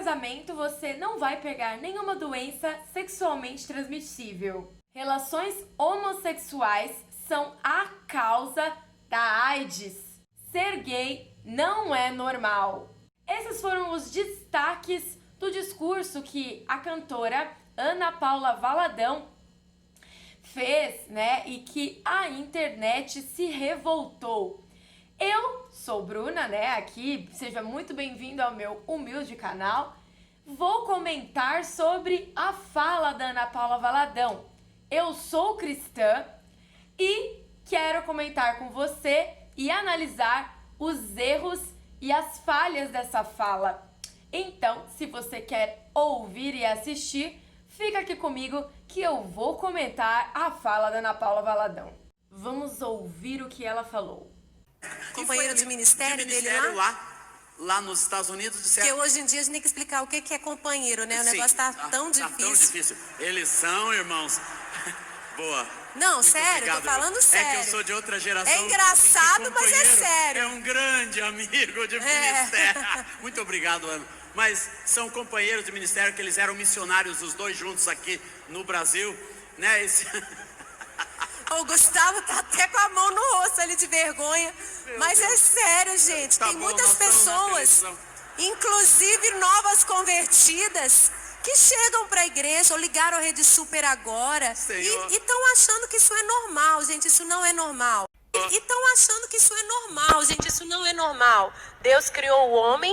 casamento você não vai pegar nenhuma doença sexualmente transmissível. Relações homossexuais são a causa da AIDS. Ser gay não é normal. Esses foram os destaques do discurso que a cantora Ana Paula Valadão fez, né? E que a internet se revoltou. Eu sou Bruna, né? Aqui, seja muito bem-vindo ao meu humilde canal. Vou comentar sobre a fala da Ana Paula Valadão. Eu sou cristã e quero comentar com você e analisar os erros e as falhas dessa fala. Então, se você quer ouvir e assistir, fica aqui comigo que eu vou comentar a fala da Ana Paula Valadão. Vamos ouvir o que ela falou. Companheiro de ministério dele lá nos Estados Unidos, disseram... Porque hoje em dia a gente tem que explicar o que é companheiro, né? O negócio tá tão difícil. Tá tão difícil. Eles são, irmãos... Boa. Não, Muito sério, obrigado. Tô falando sério. É que eu sou de outra geração. É engraçado, mas é sério. É um grande amigo de ministério. Muito obrigado, Ana. Mas são companheiros de ministério que eles eram missionários, os dois juntos aqui no Brasil, né? O Gustavo tá até com a mão no rosto ali de vergonha. Mas é sério, gente. Tá Tem bom, muitas pessoas, inclusive novas convertidas, que chegam para a igreja ou ligaram a Rede Super agora e estão achando que isso é normal, gente. Isso não é normal. E estão achando que isso é normal, gente. Isso não é normal. Deus criou o homem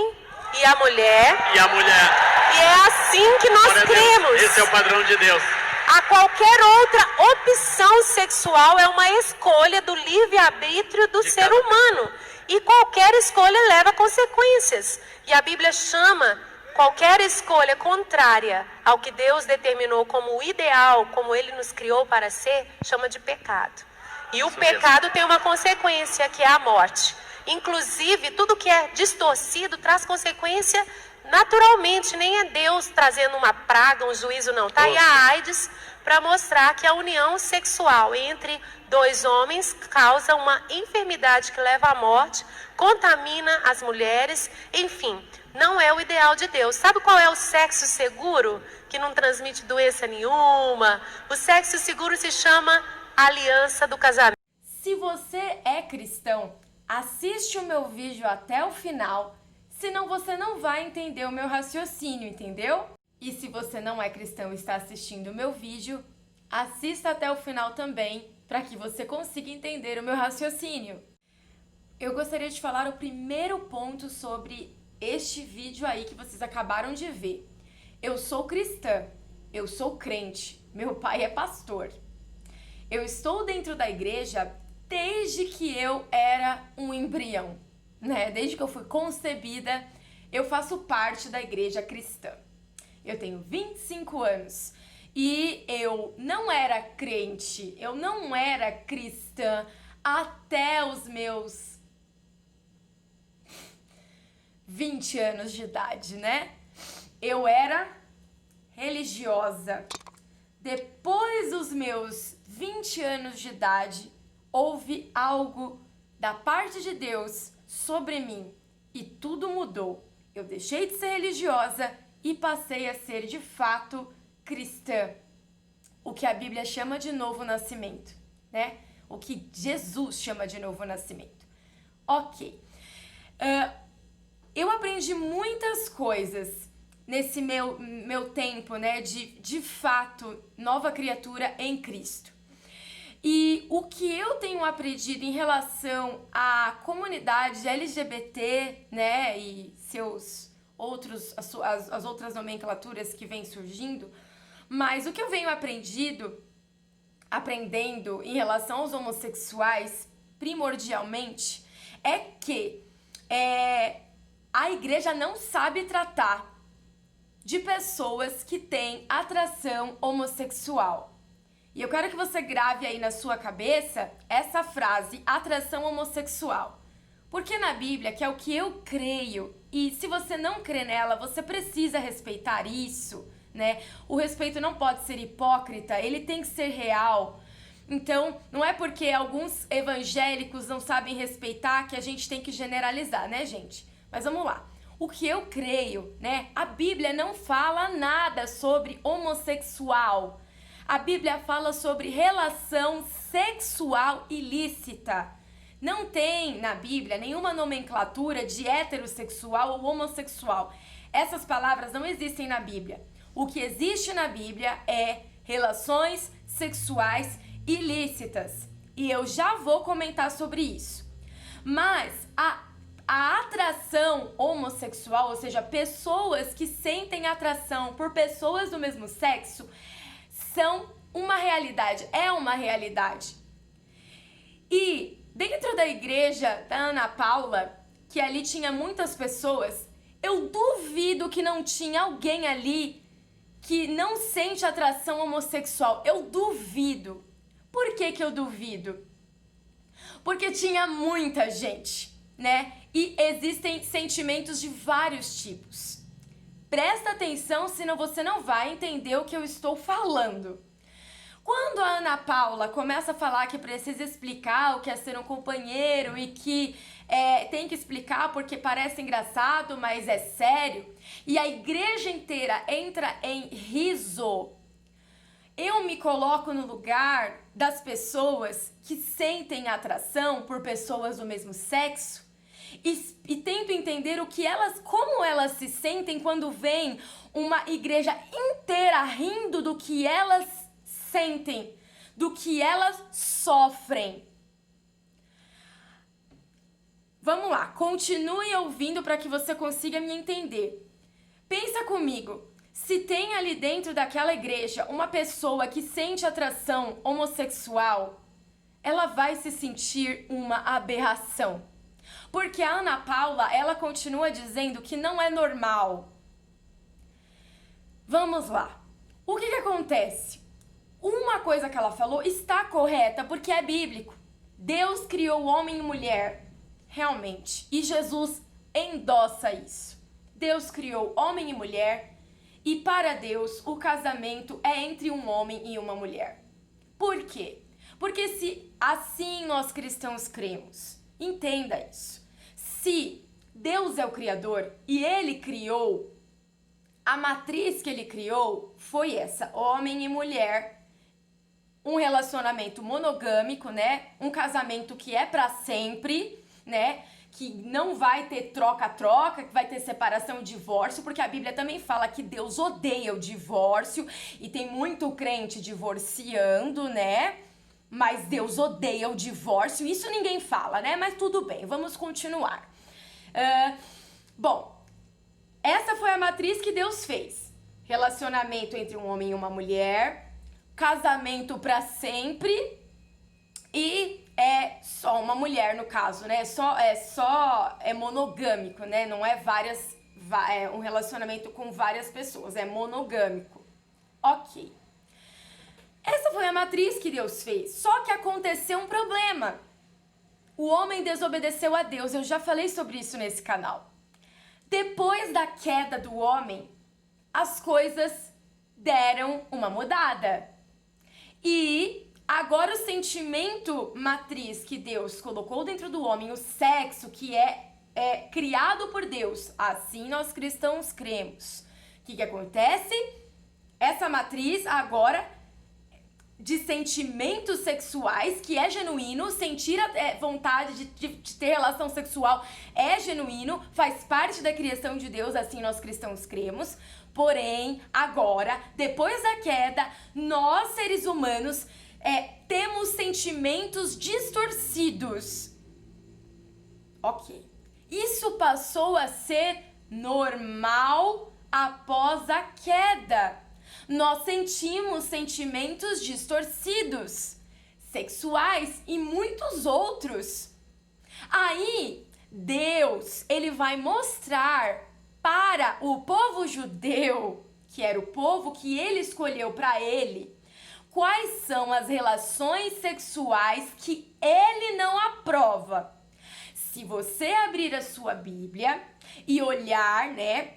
e a mulher. E a mulher. E é assim que nós cremos. Esse é o padrão de Deus. A qualquer outra opção sexual é uma escolha do livre-arbítrio do ser humano. E qualquer escolha leva consequências. E a Bíblia chama qualquer escolha contrária ao que Deus determinou como ideal, como Ele nos criou para ser, chama de pecado. E o pecado tem uma consequência, que é a morte. Inclusive, tudo que é distorcido traz consequência naturalmente. Nem é Deus trazendo uma praga, um juízo, não. Tá aí a AIDS para mostrar que a união sexual entre dois homens causa uma enfermidade que leva à morte, contamina as mulheres, enfim, não é o ideal de Deus. Sabe qual é o sexo seguro? Que não transmite doença nenhuma. O sexo seguro se chama aliança do casamento. Se você é cristão, assiste o meu vídeo até o final, senão você não vai entender o meu raciocínio, entendeu? E se você não é cristão e está assistindo o meu vídeo, assista até o final também, para que você consiga entender o meu raciocínio. Eu gostaria de falar o primeiro ponto sobre este vídeo aí que vocês acabaram de ver. Eu sou cristã, eu sou crente, meu pai é pastor. Eu estou dentro da igreja desde que eu era um embrião, né? Desde que eu fui concebida, eu faço parte da igreja cristã. Eu tenho 25 anos e eu não era crente, eu não era cristã até os meus 20 anos de idade, né? Eu era religiosa. Depois dos meus 20 anos de idade, houve algo da parte de Deus sobre mim e tudo mudou. Eu deixei de ser religiosa e passei a ser de fato cristã. O que a Bíblia chama de novo nascimento, né? O que Jesus chama de novo nascimento. Ok. Eu aprendi muitas coisas nesse meu tempo, né, de fato, nova criatura em Cristo. E o que eu tenho aprendido em relação à comunidade LGBT, né, e seus outros, as outras nomenclaturas que vêm surgindo, mas o que eu venho aprendendo em relação aos homossexuais, primordialmente, é que a igreja não sabe tratar de pessoas que têm atração homossexual. E eu quero que você grave aí na sua cabeça essa frase, atração homossexual. Porque na Bíblia, que é o que eu creio, e se você não crê nela, você precisa respeitar isso, né? O respeito não pode ser hipócrita, ele tem que ser real. Então, não é porque alguns evangélicos não sabem respeitar que a gente tem que generalizar, né, gente? Mas vamos lá. o que eu creio, né? A Bíblia não fala nada sobre homossexual. A Bíblia fala sobre relação sexual ilícita. Não tem na Bíblia nenhuma nomenclatura de heterossexual ou homossexual. Essas palavras não existem na Bíblia. O que existe na Bíblia é relações sexuais ilícitas. E eu já vou comentar sobre isso. Mas a atração homossexual, ou seja, pessoas que sentem atração por pessoas do mesmo sexo, são uma realidade, é uma realidade. E dentro da igreja da Ana Paula, que ali tinha muitas pessoas, eu duvido que não tinha alguém ali que não sente atração homossexual. Eu duvido. Por que que eu duvido? Porque tinha muita gente, né? E existem sentimentos de vários tipos. Presta atenção, senão você não vai entender o que eu estou falando. Quando a Ana Paula começa a falar que precisa explicar o que é ser um companheiro e que tem que explicar porque parece engraçado, mas é sério, e a igreja inteira entra em riso, eu me coloco no lugar das pessoas que sentem atração por pessoas do mesmo sexo e tento entender como elas se sentem quando vem uma igreja inteira rindo do que elas sentem, do que elas sofrem. Vamos lá, continue ouvindo para que você consiga me entender. Pensa comigo, se tem ali dentro daquela igreja uma pessoa que sente atração homossexual, ela vai se sentir uma aberração. Porque a Ana Paula, ela continua dizendo que não é normal. Vamos lá. O que acontece? Uma coisa que ela falou está correta porque é bíblico. Deus criou homem e mulher, realmente. E Jesus endossa isso. Deus criou homem e mulher e para Deus o casamento é entre um homem e uma mulher. Por quê? Porque se assim nós cristãos cremos, entenda isso. Se Deus é o Criador e Ele criou, a matriz que Ele criou foi essa, homem e mulher, um relacionamento monogâmico, né? Um casamento que é para sempre, né? Que não vai ter troca-troca, que vai ter separação e divórcio, porque a Bíblia também fala que Deus odeia o divórcio e tem muito crente divorciando, né? Mas Deus odeia o divórcio, isso ninguém fala, né? Mas tudo bem, vamos continuar. Bom, essa foi a matriz que Deus fez. Relacionamento entre um homem e uma mulher, casamento para sempre e é só uma mulher no caso, né? É monogâmico, né? Não é um relacionamento com várias pessoas, é monogâmico. Ok. Essa foi a matriz que Deus fez. Só que aconteceu um problema. O homem desobedeceu a Deus. Eu já falei sobre isso nesse canal. Depois da queda do homem, as coisas deram uma mudada. E agora o sentimento matriz que Deus colocou dentro do homem, o sexo que é criado por Deus, assim nós cristãos cremos. O que acontece? Essa matriz agora de sentimentos sexuais, que é genuíno, sentir vontade de ter relação sexual é genuíno, faz parte da criação de Deus, assim nós cristãos cremos. Porém, agora, depois da queda, nós seres humanos temos sentimentos distorcidos. Ok. Isso passou a ser normal após a queda. Nós sentimos sentimentos distorcidos, sexuais e muitos outros. Aí, Deus, ele vai mostrar para o povo judeu, que era o povo que ele escolheu para ele, quais são as relações sexuais que ele não aprova. Se você abrir a sua Bíblia e olhar, né,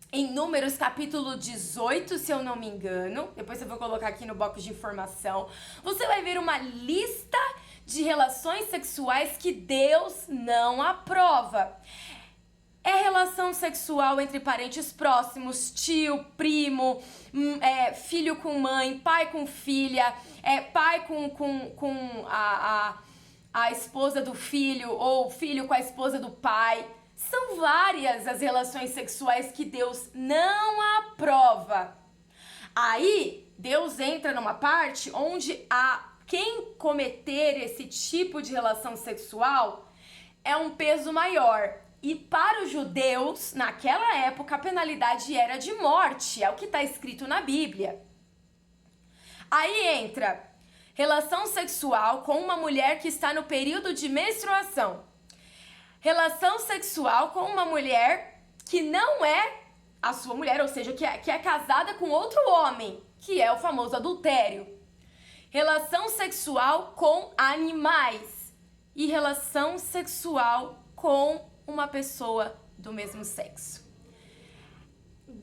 em Números capítulo 18, se eu não me engano, depois eu vou colocar aqui no box de informação, você vai ver uma lista de relações sexuais que Deus não aprova. É relação sexual entre parentes próximos, tio, primo, filho com mãe, pai com filha, pai com a esposa do filho ou filho com a esposa do pai. São várias as relações sexuais que Deus não aprova. Aí, Deus entra numa parte onde quem cometer esse tipo de relação sexual é um peso maior. E para os judeus, naquela época, a penalidade era de morte, é o que está escrito na Bíblia. Aí entra relação sexual com uma mulher que está no período de menstruação. Relação sexual com uma mulher que não é a sua mulher, ou seja, que é casada com outro homem, que é o famoso adultério. Relação sexual com animais e relação sexual com uma pessoa do mesmo sexo.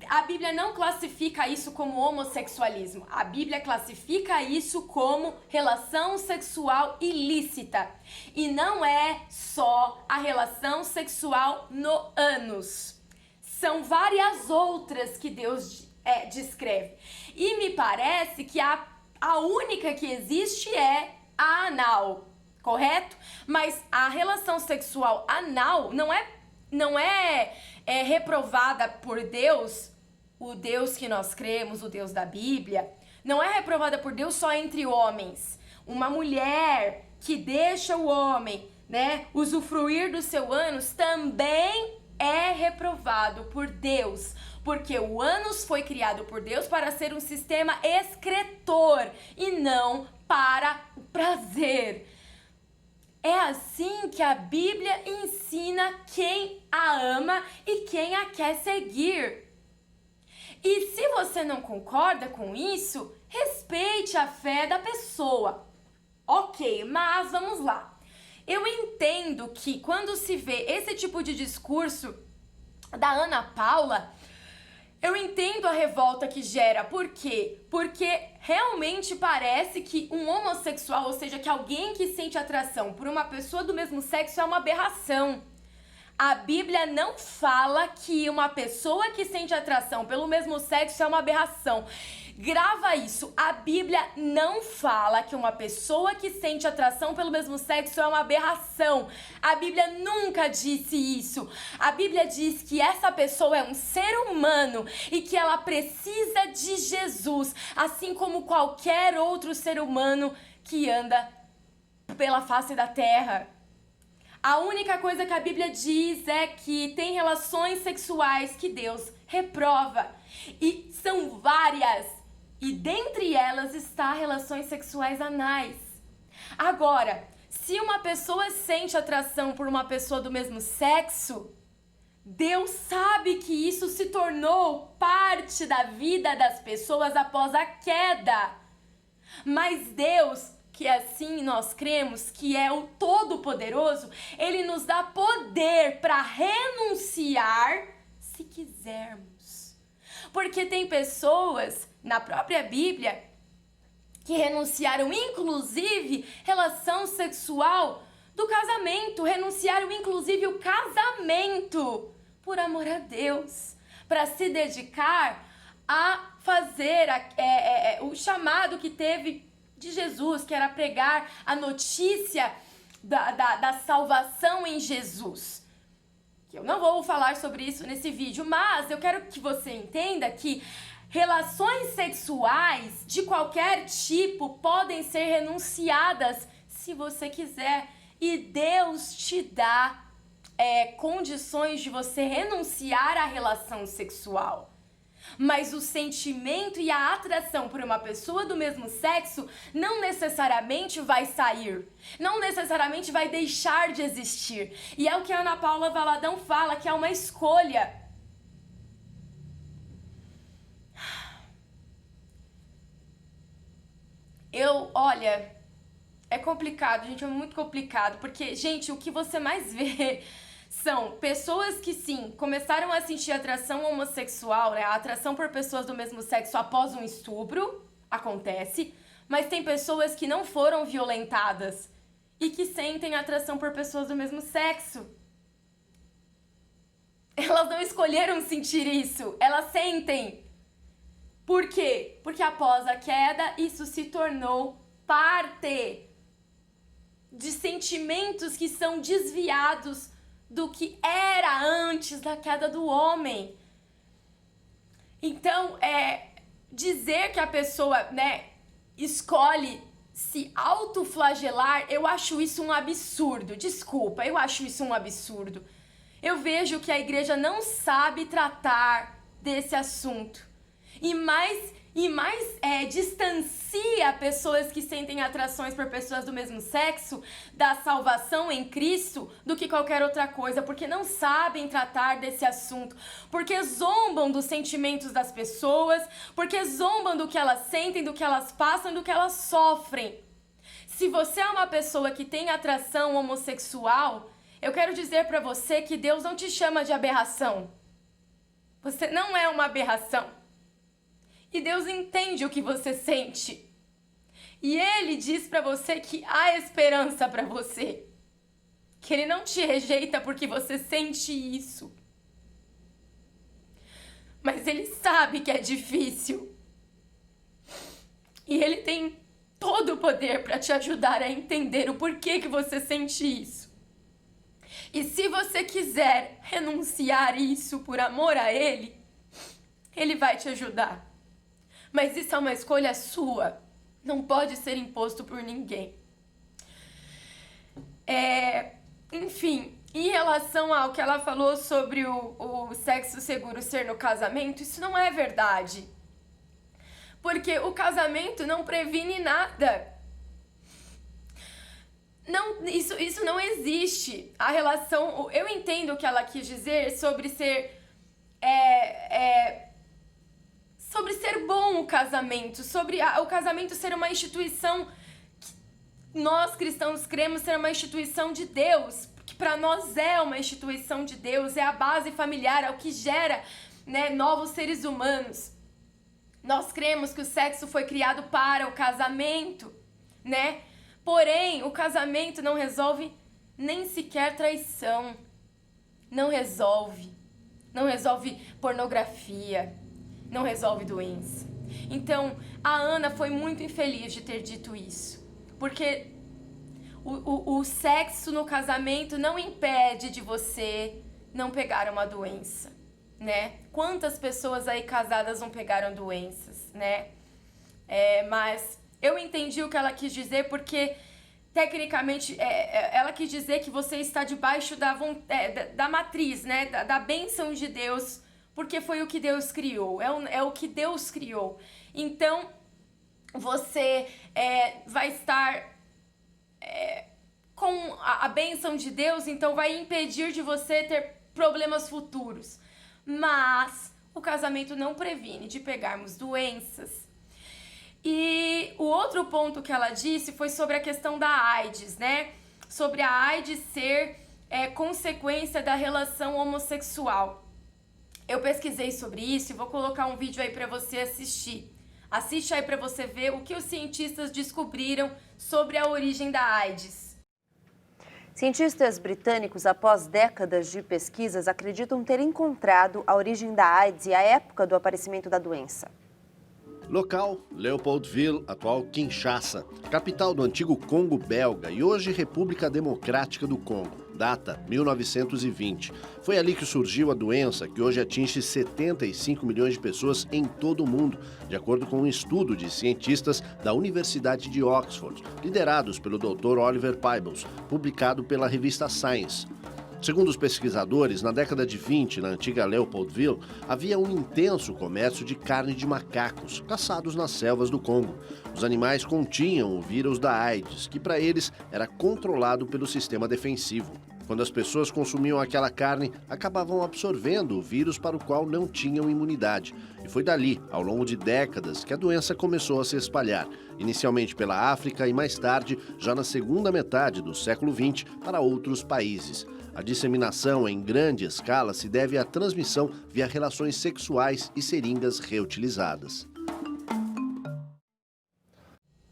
A Bíblia não classifica isso como homossexualismo. A Bíblia classifica isso como relação sexual ilícita. E não é só a relação sexual no ânus. São várias outras que Deus descreve. E me parece que a única que existe é a anal. Correto? Mas a relação sexual anal não é reprovada por Deus, o Deus que nós cremos, o Deus da Bíblia, não é reprovada por Deus só entre homens. Uma mulher que deixa o homem, usufruir do seu ânus também é reprovado por Deus, porque o ânus foi criado por Deus para ser um sistema excretor e não para o prazer. É assim que a Bíblia ensina quem a ama e quem a quer seguir. E se você não concorda com isso, respeite a fé da pessoa. Ok, mas vamos lá. Eu entendo que quando se vê esse tipo de discurso da Ana Paula, eu entendo a revolta que gera. Por quê? Porque realmente parece que um homossexual, ou seja, que alguém que sente atração por uma pessoa do mesmo sexo é uma aberração. A Bíblia não fala que uma pessoa que sente atração pelo mesmo sexo é uma aberração. Grava isso. A Bíblia não fala que uma pessoa que sente atração pelo mesmo sexo é uma aberração. A Bíblia nunca disse isso. A Bíblia diz que essa pessoa é um ser humano e que ela precisa de Jesus, assim como qualquer outro ser humano que anda pela face da terra. A única coisa que a Bíblia diz é que tem relações sexuais que Deus reprova. E são várias. E dentre elas está relações sexuais anais. Agora, se uma pessoa sente atração por uma pessoa do mesmo sexo, Deus sabe que isso se tornou parte da vida das pessoas após a queda. Mas Deus, que assim nós cremos que é o Todo-Poderoso, Ele nos dá poder para renunciar se quisermos. Porque tem pessoas na própria Bíblia que renunciaram inclusive relação sexual do casamento, renunciaram inclusive o casamento por amor a Deus, para se dedicar a fazer o chamado que teve de Jesus, que era pregar a notícia da salvação em Jesus. Eu não vou falar sobre isso nesse vídeo, mas eu quero que você entenda que relações sexuais de qualquer tipo podem ser renunciadas se você quiser. E Deus te dá condições de você renunciar à relação sexual. Mas o sentimento e a atração por uma pessoa do mesmo sexo não necessariamente vai sair, não necessariamente vai deixar de existir. E é o que a Ana Paula Valadão fala, que é uma escolha. Olha, é complicado, gente, é muito complicado, porque, gente, o que você mais vê são pessoas que, sim, começaram a sentir atração homossexual, a atração por pessoas do mesmo sexo após um estupro, acontece, mas tem pessoas que não foram violentadas e que sentem atração por pessoas do mesmo sexo. Elas não escolheram sentir isso, elas sentem. Por quê? Porque após a queda, isso se tornou parte de sentimentos que são desviados do que era antes da queda do homem. Então, dizer que a pessoa, né, escolhe se autoflagelar, eu acho isso um absurdo. Desculpa, eu acho isso um absurdo. Eu vejo que a igreja não sabe tratar desse assunto. E mais distancia pessoas que sentem atrações por pessoas do mesmo sexo da salvação em Cristo do que qualquer outra coisa, porque não sabem tratar desse assunto, porque zombam dos sentimentos das pessoas, porque zombam do que elas sentem, do que elas passam, do que elas sofrem. Se você é uma pessoa que tem atração homossexual, eu quero dizer pra você que Deus não te chama de aberração. Você não é uma aberração. E Deus entende o que você sente. E Ele diz pra você que há esperança pra você. Que Ele não te rejeita porque você sente isso. Mas Ele sabe que é difícil. E Ele tem todo o poder pra te ajudar a entender o porquê que você sente isso. E se você quiser renunciar isso por amor a Ele, Ele vai te ajudar. Mas isso é uma escolha sua. Não pode ser imposto por ninguém. Enfim, em relação ao que ela falou sobre o sexo seguro ser no casamento, isso não é verdade. Porque o casamento não previne nada. Não, isso não existe. A relação... Eu entendo o que ela quis dizer sobre ser... sobre ser bom o casamento, sobre o casamento ser uma instituição que nós cristãos cremos ser uma instituição de Deus, que para nós é uma instituição de Deus, é a base familiar, é o que gera, né, novos seres humanos. Nós cremos que o sexo foi criado para o casamento, né? Porém, o casamento não resolve nem sequer traição, não resolve pornografia, não resolve doença. Então, a Ana foi muito infeliz de ter dito isso. Porque o sexo no casamento não impede de você não pegar uma doença, né? Quantas pessoas aí casadas não pegaram doenças, né? Mas eu entendi o que ela quis dizer porque, tecnicamente, ela quis dizer que você está debaixo da matriz, né? Da bênção de Deus, porque foi o que Deus criou, é o que Deus criou. Então, você vai estar com a bênção de Deus, então vai impedir de você ter problemas futuros. Mas o casamento não previne de pegarmos doenças. E o outro ponto que ela disse foi sobre a questão da AIDS, né? Sobre a AIDS ser consequência da relação homossexual. Eu pesquisei sobre isso e vou colocar um vídeo aí para você assistir. Assiste aí para você ver o que os cientistas descobriram sobre a origem da AIDS. Cientistas britânicos, após décadas de pesquisas, acreditam ter encontrado a origem da AIDS e a época do aparecimento da doença. Local, Leopoldville, atual Kinshasa, capital do antigo Congo belga e hoje República Democrática do Congo. Data, 1920. Foi ali que surgiu a doença, que hoje atinge 75 milhões de pessoas em todo o mundo, de acordo com um estudo de cientistas da Universidade de Oxford, liderados pelo Dr. Oliver Peebles, publicado pela revista Science. Segundo os pesquisadores, na década de 20, na antiga Leopoldville, havia um intenso comércio de carne de macacos, caçados nas selvas do Congo. Os animais continham o vírus da AIDS, que para eles era controlado pelo sistema defensivo. Quando as pessoas consumiam aquela carne, acabavam absorvendo o vírus para o qual não tinham imunidade. E foi dali, ao longo de décadas, que a doença começou a se espalhar, inicialmente pela África e mais tarde, já na segunda metade do século XX, para outros países. A disseminação em grande escala se deve à transmissão via relações sexuais e seringas reutilizadas.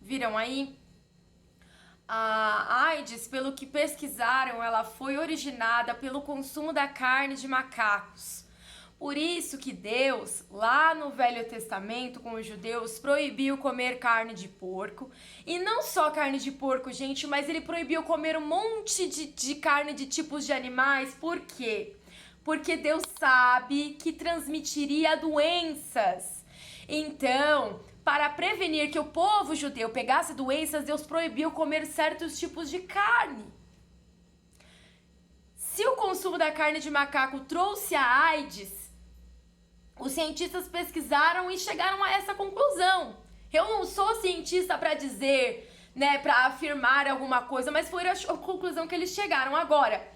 Viram aí? A AIDS, pelo que pesquisaram, ela foi originada pelo consumo da carne de macacos. Por isso que Deus, lá no Velho Testamento, com os judeus, proibiu comer carne de porco. E não só carne de porco, gente, mas ele proibiu comer um monte de carne de tipos de animais. Por quê? Porque Deus sabe que transmitiria doenças. Então, para prevenir que o povo judeu pegasse doenças, Deus proibiu comer certos tipos de carne. Se o consumo da carne de macaco trouxe a AIDS, os cientistas pesquisaram e chegaram a essa conclusão. Eu não sou cientista para dizer, né, para afirmar alguma coisa, mas foi a conclusão que eles chegaram. Agora,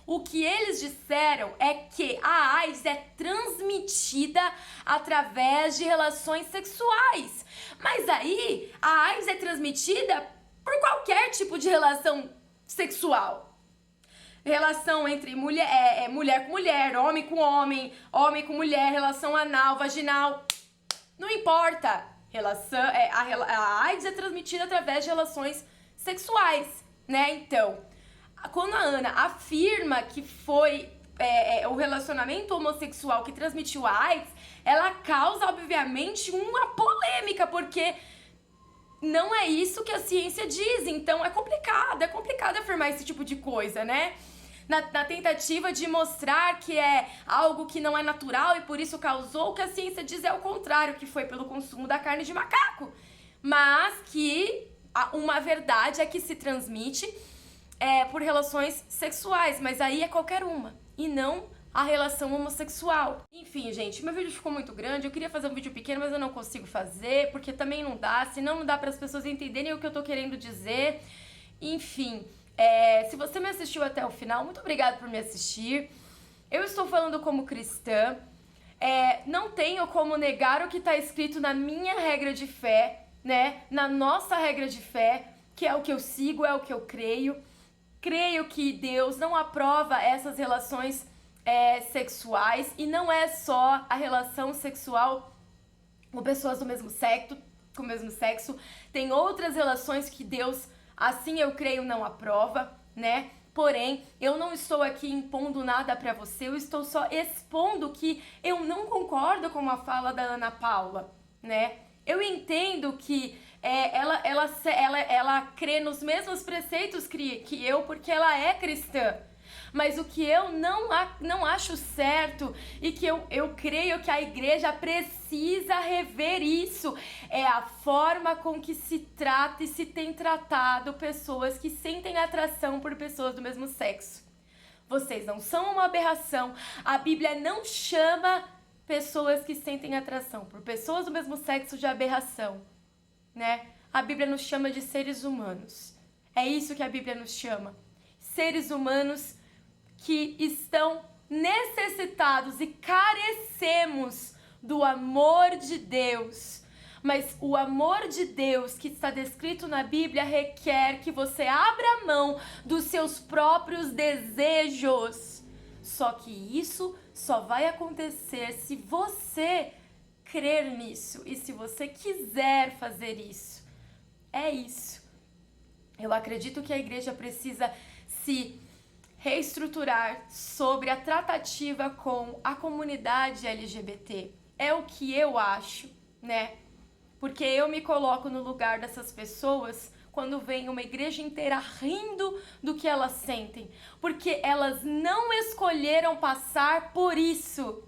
o que eles disseram é que a AIDS é transmitida através de relações sexuais. Mas aí, a AIDS é transmitida por qualquer tipo de relação sexual. Relação entre mulher com mulher, homem com homem com mulher, relação anal, vaginal, não importa. A AIDS é transmitida através de relações sexuais, né? Então, quando a Ana afirma que foi o relacionamento homossexual que transmitiu a AIDS, ela causa, obviamente, uma polêmica, porque não é isso que a ciência diz. Então, é complicado afirmar esse tipo de coisa, né? Na tentativa de mostrar que é algo que não é natural e por isso causou, o que a ciência diz é o contrário, que foi pelo consumo da carne de macaco. Mas que uma verdade é que se transmite por relações sexuais, mas aí é qualquer uma, e não a relação homossexual. Enfim, gente, meu vídeo ficou muito grande, eu queria fazer um vídeo pequeno, mas eu não consigo fazer, porque também não dá, senão não dá para as pessoas entenderem o que eu tô querendo dizer. Enfim, se você me assistiu até o final, muito obrigada por me assistir. Eu estou falando como cristã, não tenho como negar o que está escrito na minha regra de fé, né? Na nossa regra de fé, que é o que eu sigo, é o que eu creio. Creio que Deus não aprova essas relações sexuais, e não é só a relação sexual com pessoas do mesmo sexo, tem outras relações que Deus, assim eu creio, não aprova, né? Porém, eu não estou aqui impondo nada pra você, eu estou só expondo que eu não concordo com a fala da Ana Paula, né? Eu entendo que ela crê nos mesmos preceitos que eu, porque ela é cristã. Mas o que eu não acho certo e que eu creio que a igreja precisa rever isso é a forma com que se trata e se tem tratado pessoas que sentem atração por pessoas do mesmo sexo. Vocês não são uma aberração. A Bíblia não chama pessoas que sentem atração por pessoas do mesmo sexo de aberração, né? A Bíblia nos chama de seres humanos. É isso que a Bíblia nos chama. Seres humanos que estão necessitados e carecemos do amor de Deus. Mas o amor de Deus que está descrito na Bíblia requer que você abra mão dos seus próprios desejos. Só que isso só vai acontecer se você crer nisso e se você quiser fazer isso. É isso. Eu acredito que a igreja precisa se reestruturar sobre a tratativa com a comunidade LGBT. É o que eu acho, né? Porque eu me coloco no lugar dessas pessoas quando vem uma igreja inteira rindo do que elas sentem. Porque elas não escolheram passar por isso.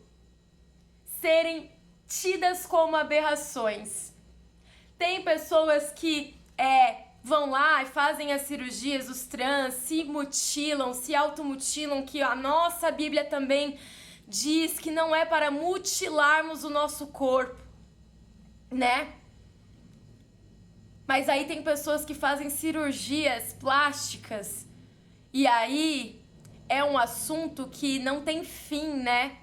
Serem tidas como aberrações. Tem pessoas que vão lá e fazem as cirurgias, os trans, se mutilam, se automutilam, que a nossa Bíblia também diz que não é para mutilarmos o nosso corpo, né? Mas aí tem pessoas que fazem cirurgias plásticas, e aí é um assunto que não tem fim, né?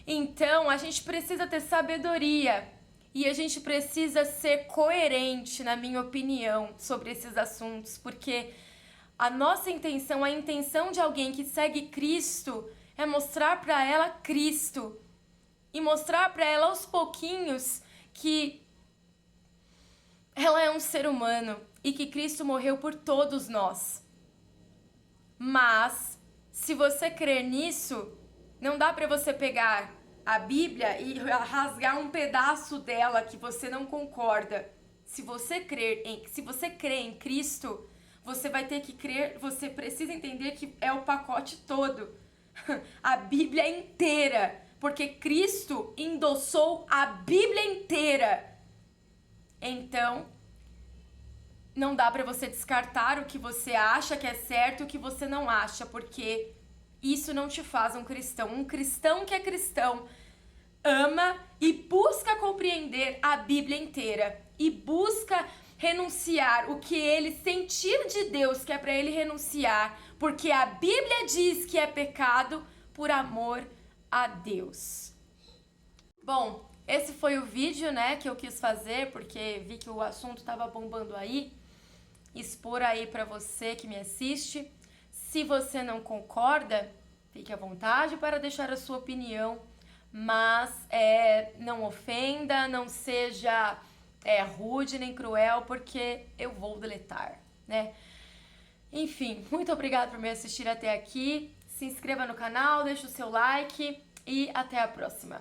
Então a gente precisa ter sabedoria. E a gente precisa ser coerente, na minha opinião, sobre esses assuntos, porque a nossa intenção, a intenção de alguém que segue Cristo é mostrar para ela Cristo e mostrar para ela aos pouquinhos que ela é um ser humano e que Cristo morreu por todos nós. Mas, se você crer nisso, não dá para você pegar a Bíblia e rasgar um pedaço dela que você não concorda. Se você crê em Cristo, você vai ter que crer, você precisa entender que é o pacote todo. A Bíblia inteira, porque Cristo endossou a Bíblia inteira. Então, não dá para você descartar o que você acha que é certo e o que você não acha, porque isso não te faz um cristão. Um cristão que é cristão ama e busca compreender a Bíblia inteira e busca renunciar o que ele sentir de Deus que é para ele renunciar, porque a Bíblia diz que é pecado por amor a Deus. Bom, esse foi o vídeo, né, que eu quis fazer, porque vi que o assunto estava bombando aí, expor aí para você que me assiste. Se você não concorda, fique à vontade para deixar a sua opinião, mas não ofenda, não seja rude nem cruel, porque eu vou deletar, né? Enfim, muito obrigada por me assistir até aqui. Se inscreva no canal, deixe o seu like e até a próxima.